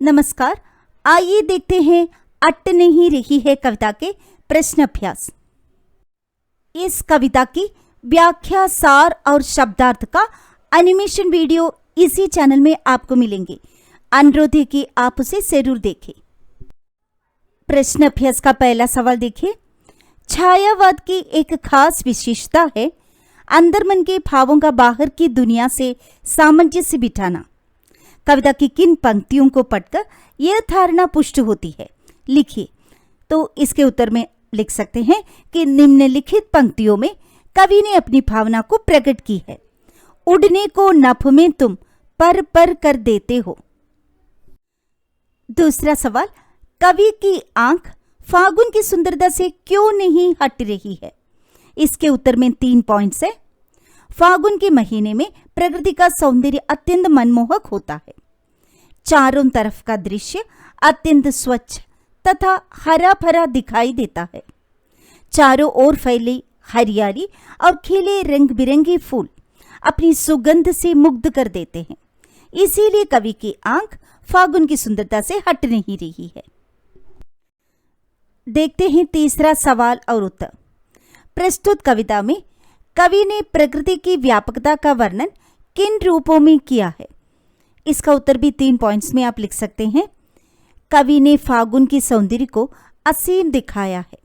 नमस्कार। आइए देखते हैं अट नहीं रही है कविता के प्रश्न अभ्यास। इस कविता की व्याख्या, सार और शब्दार्थ का एनिमेशन वीडियो इसी चैनल में आपको मिलेंगे। अनुरोध है कि आप उसे जरूर देखें। प्रश्न अभ्यास का पहला सवाल देखिए। छायावाद की एक खास विशेषता है अंदर मन के भावों का बाहर की दुनिया से सामंजस्य बिठाना। कविता की किन पंक्तियों को पढ़कर यह धारणा पुष्ट होती है, लिखिए। तो इसके उत्तर में लिख सकते हैं कि निम्नलिखित पंक्तियों में कवि ने अपनी भावना को प्रकट की है। उड़ने को नभ में तुम पर पर कर देते हो। दूसरा सवाल, कवि की आंख फागुन की सुंदरता से क्यों नहीं हट रही है? इसके उत्तर में 3 पॉइंट्स है। फागुन के महीने में प्रकृति का सौंदर्य अत्यंत मनमोहक होता है। चारों तरफ का दृश्य अत्यंत स्वच्छ तथा हरा भरा दिखाई देता है। चारों ओर फैली हरियाली और खिले रंग बिरंगे फूल अपनी सुगंध से मुग्ध कर देते हैं। इसीलिए कवि की आंख फागुन की सुंदरता से हट नहीं रही है। देखते हैं तीसरा सवाल और उत्तर। प्रस्तुत कविता में कवि ने प्रकृति की व्यापकता का वर्णन किन रूपों में किया है? इसका उत्तर भी 3 पॉइंट्स में आप लिख सकते हैं। कवि ने फागुन की सौंदर्य को असीम दिखाया है।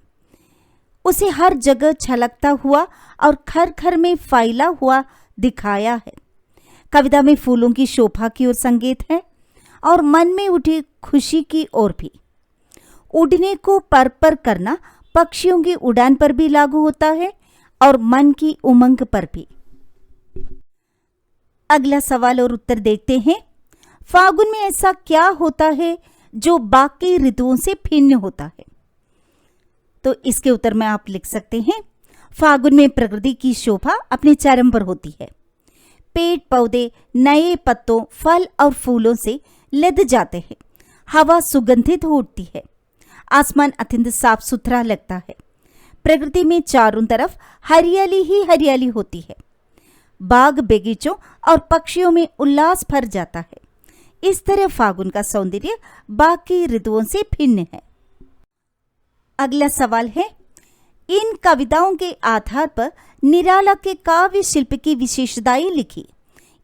उसे हर जगह छलकता हुआ और घर घर में फैला हुआ दिखाया है। कविता में फूलों की शोभा की ओर संकेत है और मन में उठी खुशी की ओर भी। उड़ने को पर पर करना पक्षियों की उड़ान पर भी लागू होता है और मन की उमंग पर भी। अगला सवाल और उत्तर देखते हैं। फागुन में ऐसा क्या होता है जो बाकी ऋतुओं से भिन्न होता है? तो इसके उत्तर में आप लिख सकते हैं, फागुन में प्रकृति की शोभा अपने चरम पर होती है। पेड़ पौधे नए पत्तों, फल और फूलों से लद जाते हैं। हवा सुगंधित हो उठती है। आसमान अत्यंत साफ सुथरा लगता है। प्रकृति में चारों तरफ हरियाली ही हरियाली होती है। बाग बगीचों और पक्षियों में उल्लास भर जाता है। इस तरह फागुन का सौंदर्य बाकी ऋतुओं से भिन्न है। अगला सवाल है, इन कविताओं के आधार पर निराला के काव्य शिल्प की विशेषताएं लिखी।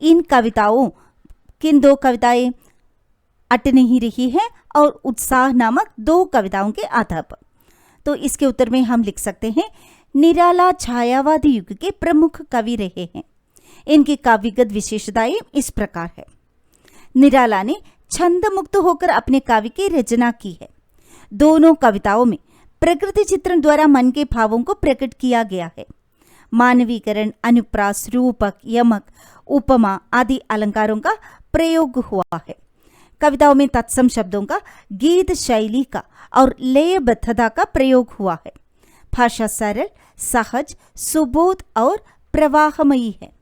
इन कविताओं किन 2 कविताएं अट नहीं रही है और उत्साह नामक 2 कविताओं के आधार पर? तो इसके उत्तर में हम लिख सकते हैं, निराला छायावादी युग के प्रमुख कवि रहे हैं। इनकी काव्यगत विशेषताएं इस प्रकार है। निराला ने छंद मुक्त होकर अपने काव्य की रचना की है। दोनों कविताओं में प्रकृति चित्रण द्वारा मन के भावों को प्रकट किया गया है। मानवीकरण, अनुप्रास, रूपक, यमक, उपमा आदि अलंकारों का प्रयोग हुआ है। कविताओं में तत्सम शब्दों का, गीत शैली का और लयबद्धता का प्रयोग हुआ है। भाषा सरल, सहज, सुबोध और प्रवाहमयी है।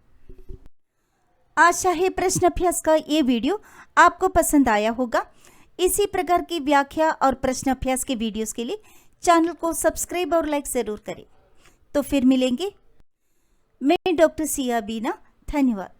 आशा है प्रश्न अभ्यास का ये वीडियो आपको पसंद आया होगा। इसी प्रकार की व्याख्या और प्रश्न अभ्यास के वीडियोस के लिए चैनल को सब्सक्राइब और लाइक जरूर करें। तो फिर मिलेंगे। मैं डॉक्टर सिया बीना। धन्यवाद।